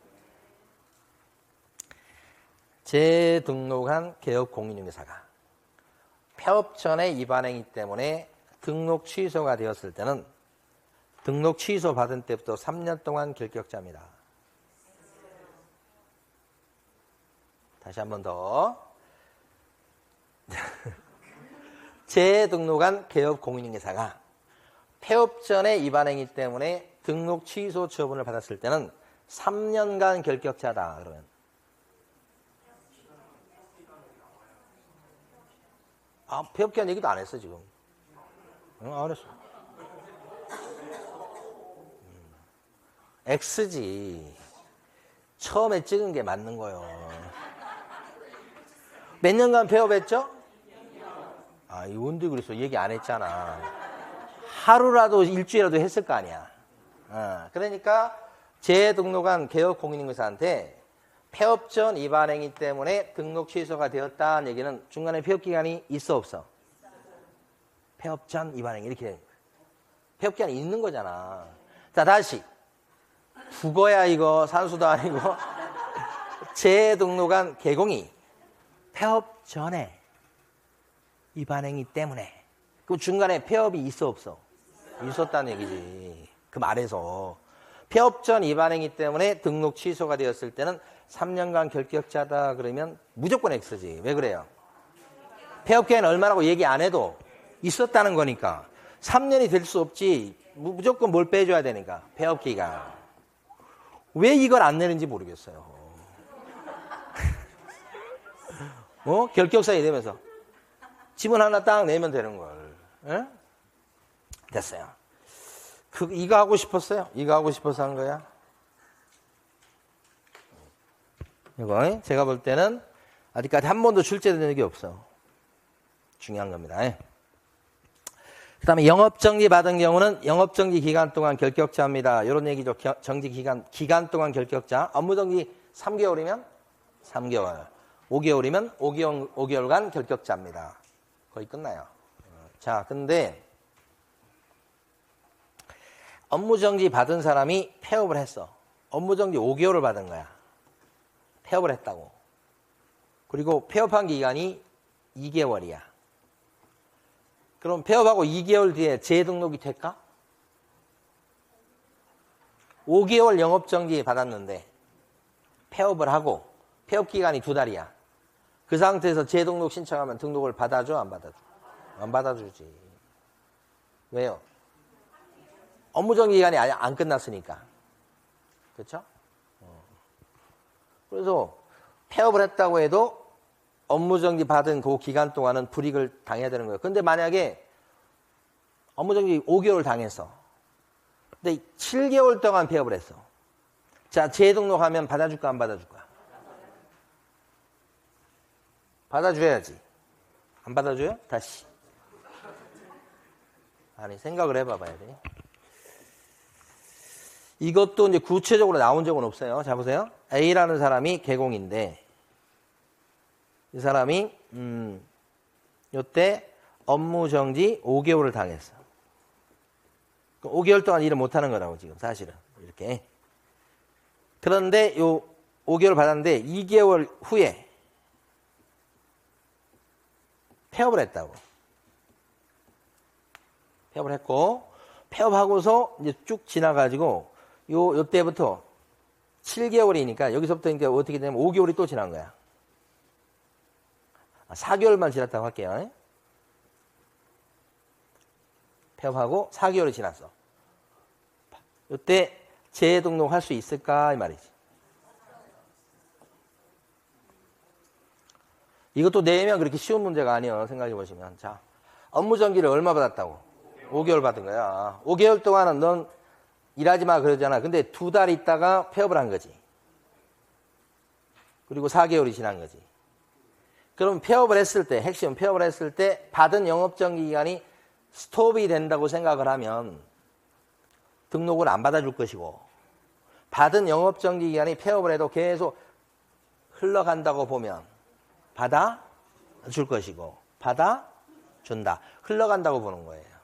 재등록한 개업 공인중개사가 폐업 전에 위반행위 때문에 등록 취소가 되었을 때는 등록 취소 받은 때부터 3년 동안 결격자입니다. 다시 한 번 더. 재등록한 개업 공인중개사가 폐업 전에 위반행위 때문에 등록 취소 처분을 받았을 때는 3년간 결격자다. 그러면 폐업 기한 얘기도 안 했어 지금. 안 했어. X지. 처음에 찍은 게 맞는 거예요. 몇 년간 폐업했죠? 이건데 그래서 얘기 안 했잖아. 하루라도 일주일이라도 했을 거 아니야. 그러니까 재등록한 개업 공인중개사한테 폐업 전 위반행위 때문에 등록 취소가 되었다는 얘기는 중간에 폐업 기간이 있어 없어? 폐업 전 위반행위 이렇게 되는 거야. 폐업 기간이 있는 거잖아. 자, 다시 국어야 이거 산수도 아니고 재등록한 개공이 폐업 전에 위반행위 때문에 그 중간에 폐업이 있어 없어? 있었다는 얘기지. 그 말에서 폐업 전 위반행위 때문에 등록 취소가 되었을 때는 3년간 결격자다 그러면 무조건 X지. 왜 그래요? 폐업 기간 얼마라고 얘기 안 해도 있었다는 거니까 3년이 될 수 없지. 무조건 뭘 빼줘야 되니까 폐업 기간. 왜 이걸 안 내는지 모르겠어요. 결격사유 되면서 지문 하나 딱 내면 되는 걸. 에? 됐어요. 이거 하고 싶었어요? 이거 하고 싶어서 한 거야? 이거 제가 볼 때는 아직까지 한 번도 출제된 적이 없어. 중요한 겁니다. 그 다음에 영업정지 받은 경우는 영업정지 기간 동안 결격자입니다. 이런 얘기죠. 정지 기간 동안 결격자. 업무정지 3개월이면 3개월. 5개월이면 5개월간 결격자입니다. 거의 끝나요. 자, 근데 업무정지 받은 사람이 폐업을 했어. 업무정지 5개월을 받은 거야. 폐업을 했다고. 그리고 폐업한 기간이 2개월이야. 그럼 폐업하고 2개월 뒤에 재등록이 될까? 5개월 영업정지 받았는데 폐업을 하고 폐업 기간이 2달이야. 그 상태에서 재등록 신청하면 등록을 받아줘? 안 받아줘? 안 받아주지. 왜요? 업무정지 기간이 아직 안 끝났으니까. 그렇죠? 그래서 폐업을 했다고 해도 업무정지 받은 그 기간 동안은 불이익을 당해야 되는 거예요. 근데 만약에 업무정지 5개월 당했어. 근데 7개월 동안 폐업을 했어. 자, 재등록하면 받아줄까 안 받아줄까? 받아줘야지. 안 받아줘요? 다시. 아니, 생각을 해봐봐야 돼. 이것도 이제 구체적으로 나온 적은 없어요. 자, 보세요. A라는 사람이 개공인데, 이 사람이, 요때 업무정지 5개월을 당했어. 5개월 동안 일을 못하는 거라고, 지금, 사실은. 이렇게. 그런데 요 5개월 받았는데, 2개월 후에 폐업을 했다고. 폐업을 했고, 폐업하고서 이제 쭉 지나가지고, 요때부터 7개월이니까 여기서부터 이제 어떻게 되냐면 5개월이 또 지난 거야. 4개월만 지났다고 할게요. 폐업하고 4개월이 지났어. 요때 재등록할 수 있을까? 이 말이지. 이것도 내면 그렇게 쉬운 문제가 아니에요. 생각해 보시면. 자, 업무정지를 얼마 받았다고? 5개월 받은 거야. 5개월 동안은 넌 일하지 마 그러잖아. 근데 2달 있다가 폐업을 한 거지. 그리고 4개월이 지난 거지. 그럼 폐업을 했을 때, 핵심 폐업을 했을 때 받은 영업정지 기간이 스톱이 된다고 생각을 하면 등록을 안 받아줄 것이고, 받은 영업정지 기간이 폐업을 해도 계속 흘러간다고 보면 받아줄 것이고, 받아준다. 흘러간다고 보는 거예요.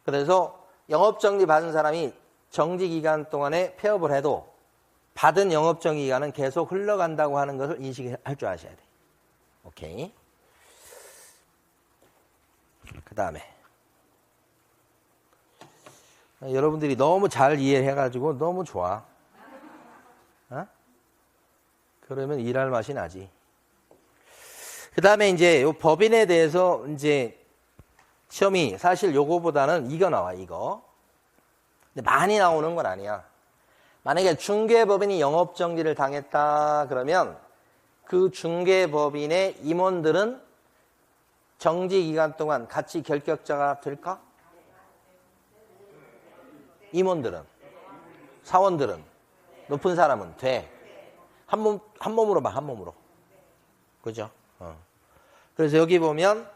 그래서 영업정지 받은 사람이 정지 기간 동안에 폐업을 해도 받은 영업정지 기간은 계속 흘러간다고 하는 것을 인식할 줄 아셔야 돼요. 오케이. 그 다음에 여러분들이 너무 잘 이해해가지고 너무 좋아. 어? 그러면 일할 맛이 나지. 그 다음에 이제 요 법인에 대해서 이제 시험이 사실 요거보다는 이거 나와, 이거. 근데 많이 나오는 건 아니야. 만약에 중개법인이 영업정지를 당했다 그러면 그 중개법인의 임원들은 정지 기간 동안 같이 결격자가 될까? 임원들은, 사원들은, 높은 사람은 돼. 한 몸으로 봐, 한 몸으로. 그죠? 그래서 여기 보면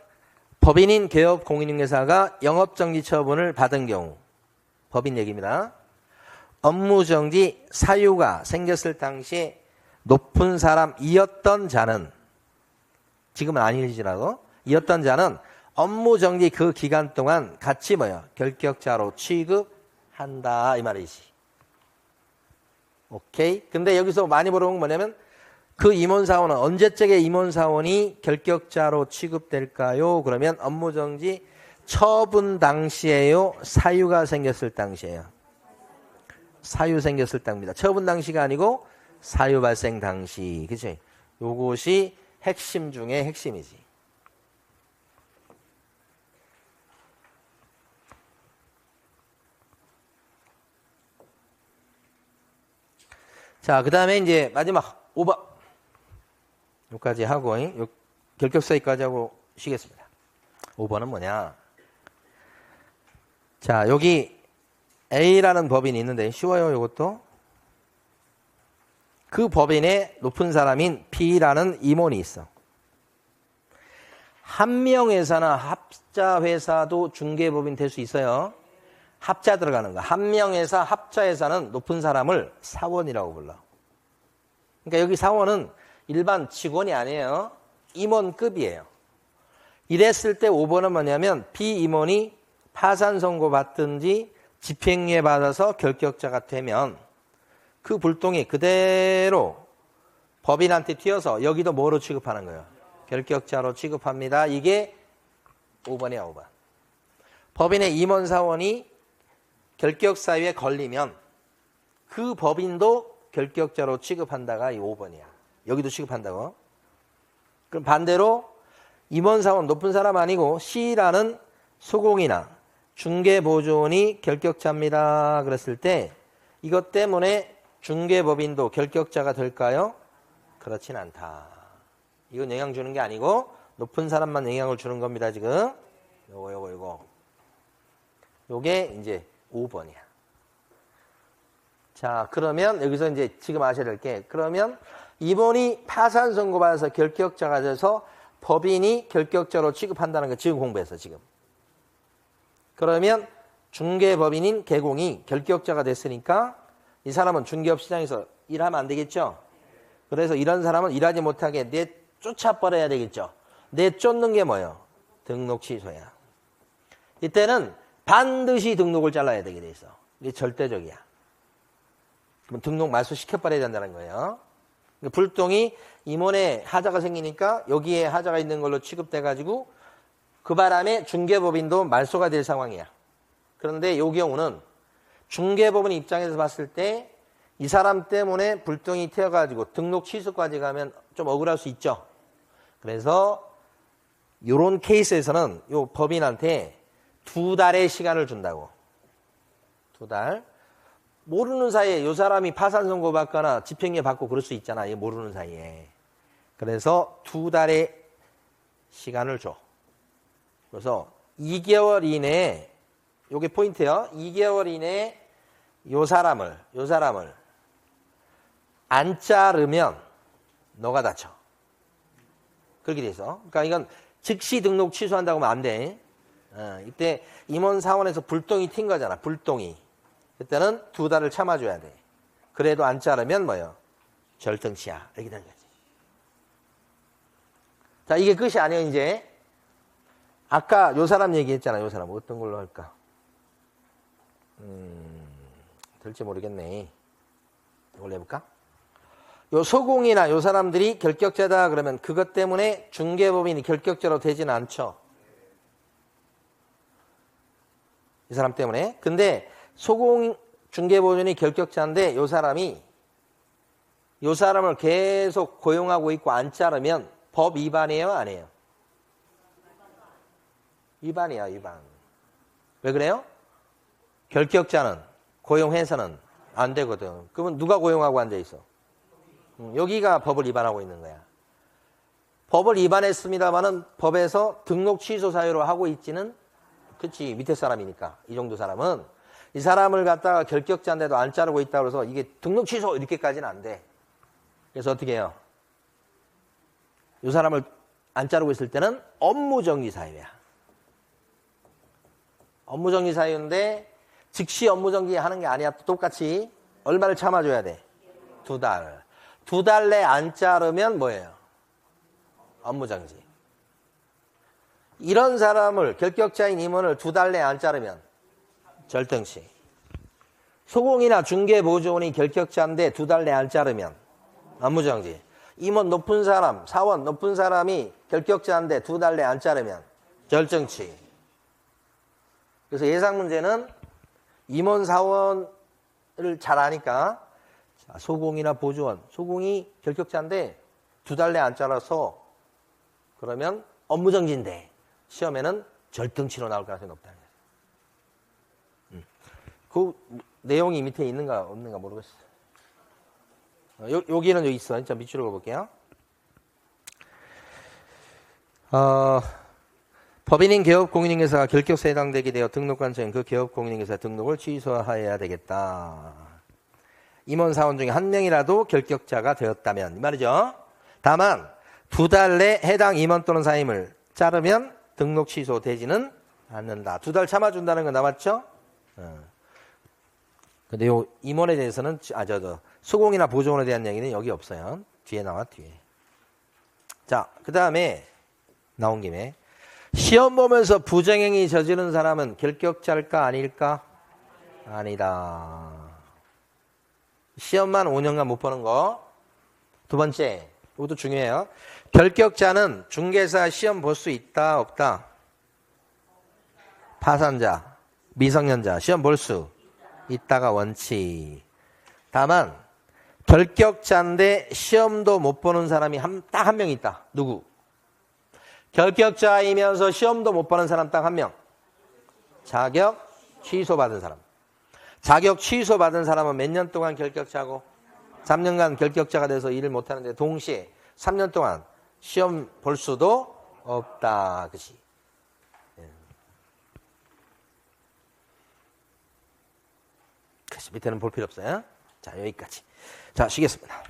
법인인 개업 공인중개사가 영업정지 처분을 받은 경우, 법인 얘기입니다. 업무정지 사유가 생겼을 당시에 높은 사람이었던 자는, 지금은 아니지라고, 이었던 자는 업무정지 그 기간 동안 같이 뭐야? 결격자로 취급한다. 이 말이지. 오케이? 근데 여기서 많이 물어본 건 뭐냐면 그 임원사원은 언제적에 임원사원이 결격자로 취급될까요? 그러면 업무정지 처분 당시에요? 사유가 생겼을 당시에요? 사유 생겼을 때입니다. 처분 당시가 아니고 사유 발생 당시. 그치? 요것이 핵심 중에 핵심이지. 자, 그 다음에 이제 마지막 5번. 여기까지 하고, 요 결격사유까지 하고 쉬겠습니다. 5번은 뭐냐? 자, 여기 A라는 법인이 있는데 쉬워요, 이것도. 그 법인의 높은 사람인 B라는 임원이 있어. 한명회사나 합자회사도 중개법인 될 수 있어요. 합자 들어가는 거. 한명회사, 합자회사는 높은 사람을 사원이라고 불러. 그러니까 여기 사원은 일반 직원이 아니에요. 임원급이에요. 이랬을 때 5번은 뭐냐면 비임원이 파산 선고 받든지 집행유예 받아서 결격자가 되면 그 불똥이 그대로 법인한테 튀어서 여기도 뭐로 취급하는 거예요? 결격자로 취급합니다. 이게 5번이야, 5번. 법인의 임원사원이 결격사유에 걸리면 그 법인도 결격자로 취급한다가 이 5번이야. 여기도 취급한다고. 그럼 반대로 임원사원 높은 사람 아니고 C라는 소공이나 중개보조원이 결격자입니다. 그랬을 때 이것 때문에 중개법인도 결격자가 될까요? 그렇진 않다. 이건 영향 주는 게 아니고 높은 사람만 영향을 주는 겁니다. 지금 요거 요게 이제 5번이야. 자, 그러면 여기서 이제 지금 아셔야 될 게, 그러면 이번이 파산 선고받아서 결격자가 돼서 법인이 결격자로 취급한다는 거 지금 공부했어, 지금. 그러면 중개법인인 개공이 결격자가 됐으니까 이 사람은 중개업 시장에서 일하면 안 되겠죠? 그래서 이런 사람은 일하지 못하게 내쫓아버려야 되겠죠? 내쫓는 게 뭐예요? 등록 취소야. 이때는 반드시 등록을 잘라야 되게 돼 있어. 이게 절대적이야. 그럼 등록 말소 시켜버려야 된다는 거예요. 불똥이 임원에 하자가 생기니까 여기에 하자가 있는 걸로 취급돼가지고 그 바람에 중개법인도 말소가 될 상황이야. 그런데 이 경우는 중개법인 입장에서 봤을 때 이 사람 때문에 불똥이 튀어가지고 등록 취소까지 가면 좀 억울할 수 있죠. 그래서 이런 케이스에서는 이 법인한테 2달의 시간을 준다고. 2달. 모르는 사이에 이 사람이 파산 선고 받거나 집행유예 받고 그럴 수 있잖아. 이 모르는 사이에. 그래서 2달의 시간을 줘. 그래서 2개월 이내에, 요게 포인트예요. 2개월 이내에 요 사람을 안 자르면 너가 다쳐. 그렇게 돼 있어. 그러니까 이건 즉시 등록 취소한다고 하면 안 돼. 이때 임원 사원에서 불똥이 튄 거잖아. 불똥이. 그때는 2달을 참아줘야 돼. 그래도 안 자르면 뭐요? 절등치야. 이렇게 되는 거지. 자, 이게 끝이 아니에요, 이제. 아까 요 사람 얘기했잖아. 요 사람. 어떤 걸로 할까? 될지 모르겠네. 이걸로 해볼까? 요 소공이나 요 사람들이 결격자다 그러면 그것 때문에 중개법인이 결격자로 되지는 않죠. 이 사람 때문에. 근데 소공 중개법인이 결격자인데 요 사람이 요 사람을 계속 고용하고 있고 안 자르면 법 위반이에요, 아니에요? 위반이야, 위반. 왜 그래요? 결격자는 고용해서는 안 되거든. 그러면 누가 고용하고 앉아 있어? 여기가 법을 위반하고 있는 거야. 법을 위반했습니다만은 법에서 등록 취소 사유로 하고 있지는, 그치, 밑에 사람이니까. 이 정도 사람은 이 사람을 갖다가 결격자인데도 안 자르고 있다고 해서 이게 등록 취소 이렇게까지는 안 돼. 그래서 어떻게 해요? 이 사람을 안 자르고 있을 때는 업무정지 사유야. 업무정지 사유인데 즉시 업무정지 하는 게 아니야. 똑같이 얼마를 참아줘야 돼? 2달. 2달 내 안 자르면 뭐예요? 업무정지. 이런 사람을, 결격자인 임원을 2달 내 안 자르면 절등치. 소공이나 중개보조원이 결격자인데 2달 내 안 자르면 업무정지. 임원 높은 사람, 사원 높은 사람이 결격자인데 2달 내 안 자르면 절등치. 그래서 예상 문제는 임원 사원을 잘 아니까 소공이나 보조원, 소공이 결격자인데 2달 내 안 자라서 그러면 업무정지인데 시험에는 절등치로 나올 가능성이 높다는 거예요. 그 내용이 밑에 있는가 없는가 모르겠어요. 여기는 여기 있어. 자, 밑줄을 볼게요. 법인인 개업 공인인계사가 결격사에 해당되게 되어 등록한 전 그 개업 공인인계사 등록을 취소해야 되겠다. 임원 사원 중에 한 명이라도 결격자가 되었다면 이 말이죠. 다만 2달 내 해당 임원 또는 사임을 자르면 등록 취소되지는 않는다. 2달 참아준다는 건 남았죠? 근데 요 임원에 대해서는 수공이나 보조원에 대한 얘기는 여기 없어요. 뒤에 나와, 뒤에. 자, 그 다음에 나온 김에 시험 보면서 부정행위 저지른 사람은 결격자일까 아닐까? 아니다. 시험만 5년간 못 보는 거. 두 번째, 이것도 중요해요. 결격자는 중개사 시험 볼 수 있다 없다? 파산자, 미성년자 시험 볼 수 있다가 원칙. 다만 결격자인데 시험도 못 보는 사람이 딱 한 명 있다. 누구? 결격자이면서 시험도 못 보는 사람 딱 한 명. 자격 취소받은 사람. 자격 취소받은 사람은 몇 년 동안 결격자고 3년간 결격자가 돼서 일을 못하는데 동시에 3년 동안 시험 볼 수도 없다. 그치? 그치, 밑에는 볼 필요 없어요. 자, 여기까지. 자, 쉬겠습니다.